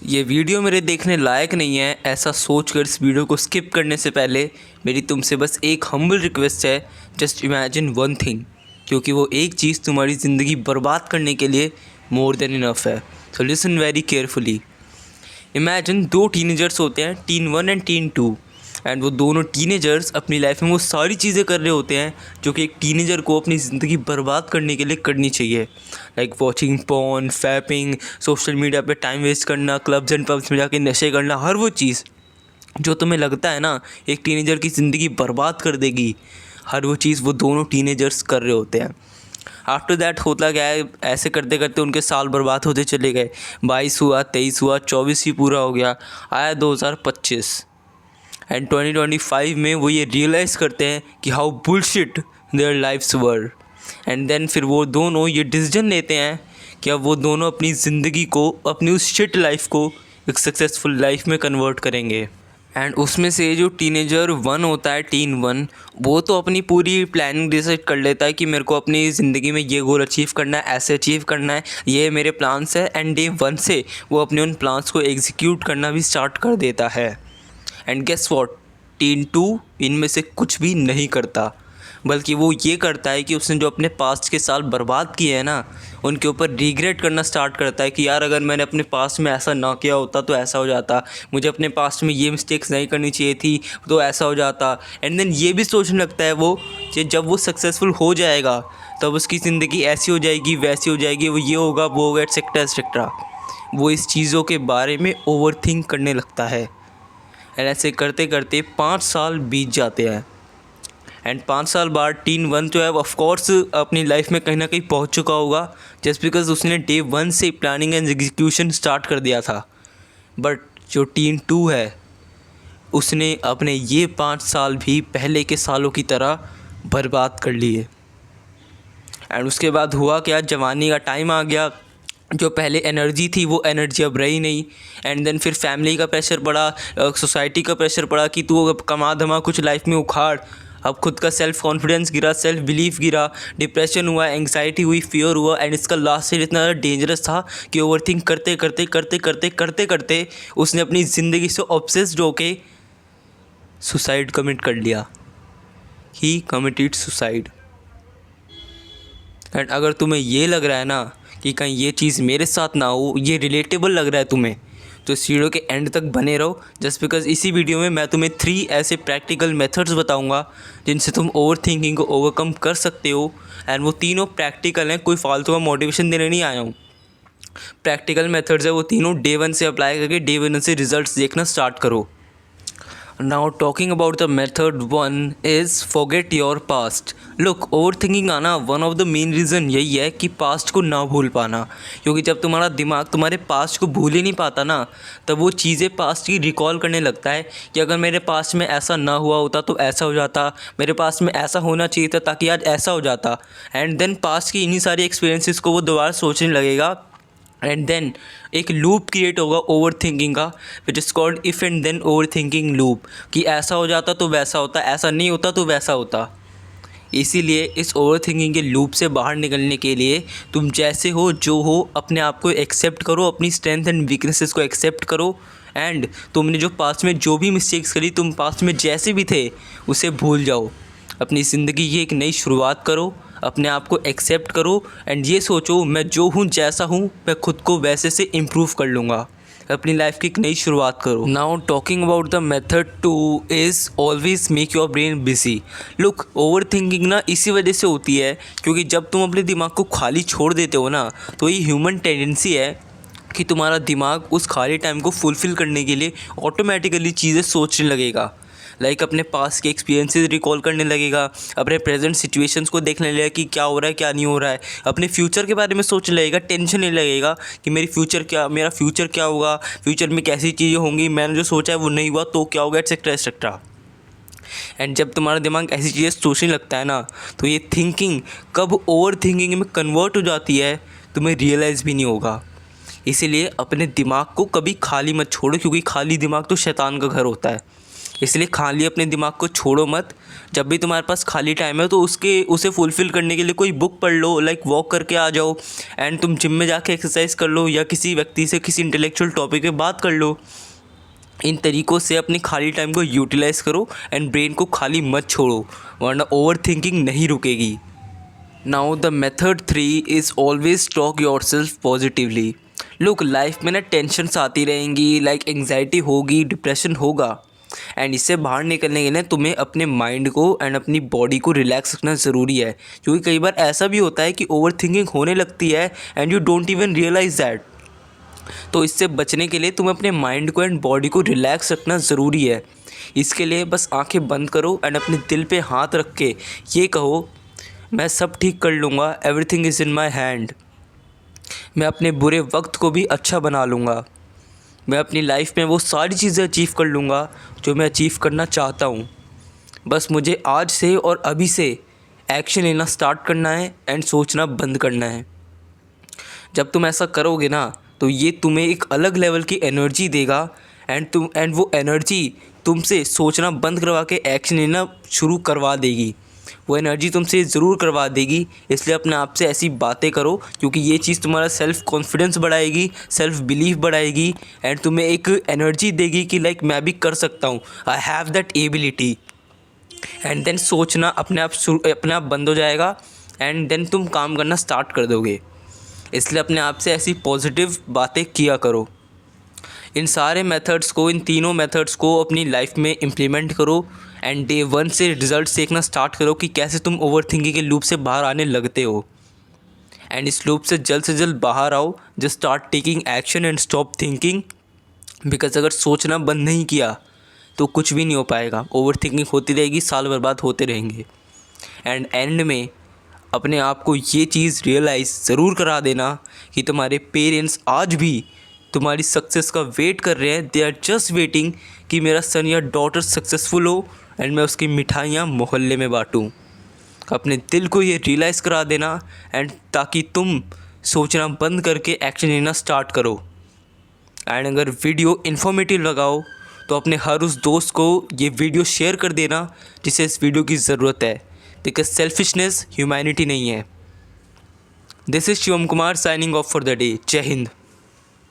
ये वीडियो मेरे देखने लायक नहीं है, ऐसा सोचकर इस वीडियो को स्किप करने से पहले मेरी तुमसे बस एक हम्बल रिक्वेस्ट है। जस्ट इमेजिन वन थिंग, क्योंकि वो एक चीज़ तुम्हारी ज़िंदगी बर्बाद करने के लिए मोर देन इनफ है। So listen very carefully. Imagine दो टीनेजर्स होते हैं, टीन 1 एंड टीन 2, एंड वो दोनों टीनेजर्स अपनी लाइफ में वो सारी चीज़ें कर रहे होते हैं जो कि एक टीनेजर को अपनी ज़िंदगी बर्बाद करने के लिए करनी चाहिए। Like watching porn, fapping, social media पे टाइम वेस्ट करना, क्लब्स एंड पब्स में जाके नशे करना, हर वो चीज़ जो तुम्हें लगता है ना एक टीनेजर की ज़िंदगी बर्बाद कर देगी, हर वो चीज़ वो दोनों टीनेजर्स कर रहे होते हैं। आफ्टर दैट होता क्या है, ऐसे करते करते उनके साल बर्बाद होते चले गए। 22 हुआ, 23 हुआ, 24 ही पूरा हो गया, आया 2025 एंड 2025 में वो ये रियलाइज़ करते हैं कि how bullshit their lifes were. And then फिर वो दोनों ये डिसीजन लेते हैं कि अब वो दोनों अपनी ज़िंदगी को, अपनी उस शिट लाइफ को एक सक्सेसफुल लाइफ में कन्वर्ट करेंगे। एंड उसमें से जो टीनेजर 1 होता है, टीन 1, वो तो अपनी पूरी प्लानिंग डिसाइड कर लेता है कि मेरे को अपनी ज़िंदगी में ये गोल अचीव करना है, ऐसे अचीव करना है, ये मेरे प्लान्स है। एंड डे 1 से वो अपने उन प्लान्स को एग्जीक्यूट करना भी स्टार्ट कर देता है। एंड गेस व्हाट, टीन 2 इनमें से कुछ भी नहीं करता, बल्कि वो ये करता है कि उसने जो अपने पास्ट के साल बर्बाद किए हैं ना, उनके ऊपर रिग्रेट करना स्टार्ट करता है कि यार अगर मैंने अपने पास्ट में ऐसा ना किया होता तो ऐसा हो जाता, मुझे अपने पास्ट में ये मिस्टेक्स नहीं करनी चाहिए थी तो ऐसा हो जाता। एंड देन ये भी सोचने लगता है वो कि जब वो सक्सेसफुल हो जाएगा तब उसकी ज़िंदगी ऐसी हो जाएगी, वैसी हो जाएगी, वो ये होगा, वो होगा, एटसेट्रा एटसेट्रा। वो इस चीज़ों के बारे में ओवर थिंक करने लगता है। एंड ऐसे करते करते 5 साल बीत जाते हैं। एंड 5 साल बाद टीन 1 जो है ऑफ कोर्स अपनी लाइफ में कहीं ना कहीं पहुंच चुका होगा, जस्ट बिकॉज उसने डे 1 से प्लानिंग एंड एग्जीक्यूशन स्टार्ट कर दिया था। बट जो टीन 2 है, उसने अपने ये 5 साल भी पहले के सालों की तरह बर्बाद कर लिए। एंड उसके बाद हुआ क्या, जवानी का टाइम आ गया, जो पहले एनर्जी थी वो एनर्जी अब रही नहीं। एंड देन फिर फैमिली का प्रेशर पड़ा, सोसाइटी का प्रेशर पड़ा कि तू अब कमा धमा कुछ लाइफ में उखाड़। अब खुद का सेल्फ कॉन्फिडेंस गिरा, सेल्फ बिलीफ गिरा, डिप्रेशन हुआ, एंग्जाइटी हुई, फियर हुआ। एंड इसका लास्ट स्टेज इतना ज़्यादा डेंजरस था कि ओवरथिंक करते करते करते करते करते करते उसने अपनी ज़िंदगी से ऑब्सेस्ड होके सुसाइड कमिट कर लिया। ही कमिटेड सुसाइड। एंड अगर तुम्हें ये लग रहा है ना कि कहीं ये चीज़ मेरे साथ ना हो, ये रिलेटेबल लग रहा है तुम्हें, तो इस वीडियो के एंड तक बने रहो। जस्ट बिकॉज इसी वीडियो में मैं तुम्हें 3 ऐसे प्रैक्टिकल मेथड्स बताऊंगा जिनसे तुम ओवर थिंकिंग को ओवरकम कर सकते हो। एंड वो तीनों प्रैक्टिकल हैं, कोई फालतू का मोटिवेशन देने नहीं आया हूँ। प्रैक्टिकल मेथड्स है, वो तीनों डे 1 से अप्लाई करके डे 1 से रिजल्ट्स देखना स्टार्ट करो। Now talking about the method 1 is forget your past. Look, overthinking आना one of the main reason यही है कि पास्ट को ना भूल पाना। क्योंकि जब तुम्हारा दिमाग तुम्हारे पास्ट को भूल ही नहीं पाता ना, तब वो चीज़ें पास्ट की रिकॉल करने लगता है कि अगर मेरे पास्ट में ऐसा ना हुआ होता तो ऐसा हो जाता, मेरे पास्ट में ऐसा होना चाहिए था ताकि आज ऐसा हो जाता। एंड देन पास्ट की इन्हीं सारी एक्सपीरियंसेस को वो दोबारा सोचने लगेगा। एंड देन एक लूप क्रिएट होगा ओवर थिंकिंग का, which is called if and then over thinking loop, कि ऐसा हो जाता तो वैसा होता, ऐसा नहीं होता तो वैसा होता। इसीलिए इस ओवर थिंकिंग के लूप से बाहर निकलने के लिए तुम जैसे हो, जो हो, अपने आप को एक्सेप्ट करो, अपनी स्ट्रेंथ एंड वीकनेसेस को एक्सेप्ट करो। एंड तुमने जो पास्ट में जो भी मिस्टेक्स करी, तुम पास्ट में जैसे भी थे उसे भूल जाओ। अपनी ज़िंदगी की एक नई शुरुआत करो, अपने आप को एक्सेप्ट करो। एंड ये सोचो मैं जो हूँ, जैसा हूँ, मैं खुद को वैसे से इम्प्रूव कर लूँगा। अपनी लाइफ की एक नई शुरुआत करो। Now talking about the method 2 is always make your brain busy. Look, over thinking ना इसी वजह से होती है क्योंकि जब तुम अपने दिमाग को खाली छोड़ देते हो ना, तो ये ह्यूमन टेंडेंसी है कि तुम्हारा दिमाग उस खाली टाइम को फुलफ़िल करने के लिए ऑटोमेटिकली चीज़ें सोचने लगेगा। लाइक अपने पास के एक्सपीरियंसेस रिकॉल करने लगेगा, अपने प्रेजेंट सिचुएशंस को देखने लगेगा कि क्या हो रहा है क्या नहीं हो रहा है, अपने फ्यूचर के बारे में सोचने लगेगा, टेंशन नहीं लगेगा कि मेरा फ्यूचर क्या होगा, फ्यूचर में कैसी चीज़ें होंगी, मैंने जो सोचा है वो नहीं हुआ तो क्या होगा, एटसेट्रा एटसेट्रा। एंड जब तुम्हारा दिमाग ऐसी चीज़ें सोचने लगता है ना, तो ये थिंकिंग कब ओवर थिंकिंग में कन्वर्ट हो जाती है तुम्हें रियलाइज़ भी नहीं होगा। इसीलिए अपने दिमाग को कभी खाली मत छोड़ो, क्योंकि खाली दिमाग तो शैतान का घर होता है। इसलिए खाली अपने दिमाग को छोड़ो मत, जब भी तुम्हारे पास खाली टाइम है तो उसे फुलफ़िल करने के लिए कोई बुक पढ़ लो, लाइक वॉक करके आ जाओ एंड तुम जिम में जाके एक्सरसाइज कर लो या किसी व्यक्ति से किसी इंटेलेक्चुअल टॉपिक पे बात कर लो। इन तरीक़ों से अपने खाली टाइम को यूटिलाइज़ करो एंड ब्रेन को खाली मत छोड़ो, वरना ओवर थिंकिंग नहीं रुकेगी। Now the method 3 is always talk your self positively. Look, life में ना टेंशन्स आती रहेंगी, लाइक एंग्जाइटी होगी, डिप्रेशन होगा, एंड इससे बाहर निकलने के लिए तुम्हें अपने माइंड को एंड अपनी बॉडी को रिलैक्स रखना ज़रूरी है। क्योंकि कई बार ऐसा भी होता है कि ओवर थिंकिंग होने लगती है and you don't even realise that. तो इससे बचने के लिए तुम्हें अपने माइंड को एंड बॉडी को रिलैक्स रखना ज़रूरी है। इसके लिए बस आंखें बंद करो एंड अपने दिल पे हाथ रख के ये कहो, मैं सब ठीक कर लूँगा, everything is in my hand. मैं अपने बुरे वक्त को भी अच्छा बना लूँगा। मैं अपनी लाइफ में वो सारी चीज़ें अचीव कर लूँगा जो मैं अचीव करना चाहता हूँ। बस मुझे आज से और अभी से एक्शन लेना स्टार्ट करना है एंड सोचना बंद करना है। जब तुम ऐसा करोगे ना तो ये तुम्हें एक अलग लेवल की एनर्जी देगा एंड वो एनर्जी तुमसे सोचना बंद करवा के एक्शन लेना शुरू करवा देगी। वो एनर्जी तुमसे ज़रूर करवा देगी। इसलिए अपने आप से ऐसी बातें करो, क्योंकि ये चीज़ तुम्हारा सेल्फ़ कॉन्फिडेंस बढ़ाएगी, सेल्फ़ बिलीव बढ़ाएगी एंड तुम्हें एक एनर्जी देगी कि लाइक मैं भी कर सकता हूँ, I have that ability. And then सोचना अपने आप बंद हो जाएगा एंड देन तुम काम करना स्टार्ट कर दोगे। इसलिए अपने आप से ऐसी पॉजिटिव बातें किया करो। इन सारे मेथड्स को, इन तीनों मेथड्स को अपनी लाइफ में इम्प्लीमेंट करो एंड डे 1 से रिज़ल्ट देखना स्टार्ट करो कि कैसे तुम ओवर थिंकिंग के लूप से बाहर आने लगते हो। एंड इस लूप से जल्द बाहर आओ। Just start taking action and stop thinking, because अगर सोचना बंद नहीं किया तो कुछ भी नहीं हो पाएगा। ओवर थिंकिंग होती रहेगी, साल बर्बाद होते रहेंगे। एंड एंड में अपने आप को ये चीज़ रियलाइज़ ज़रूर करा देना कि तुम्हारे पेरेंट्स आज भी तुम्हारी सक्सेस का वेट कर रहे हैं। दे आर जस्ट वेटिंग कि मेरा सन या डॉटर सक्सेसफुल हो एंड मैं उसकी मिठाइयाँ मोहल्ले में बांटूँ। अपने दिल को ये रियलाइज़ करा देना एंड ताकि तुम सोचना बंद करके एक्शन लेना स्टार्ट करो। एंड अगर वीडियो इन्फॉर्मेटिव लगाओ तो अपने हर उस दोस्त को ये वीडियो शेयर कर देना जिसे इस वीडियो की ज़रूरत है, बिकॉज सेल्फिशनेस ह्यूमैनिटी नहीं है। This is Shivam Kumar signing off for the day. जय हिंद।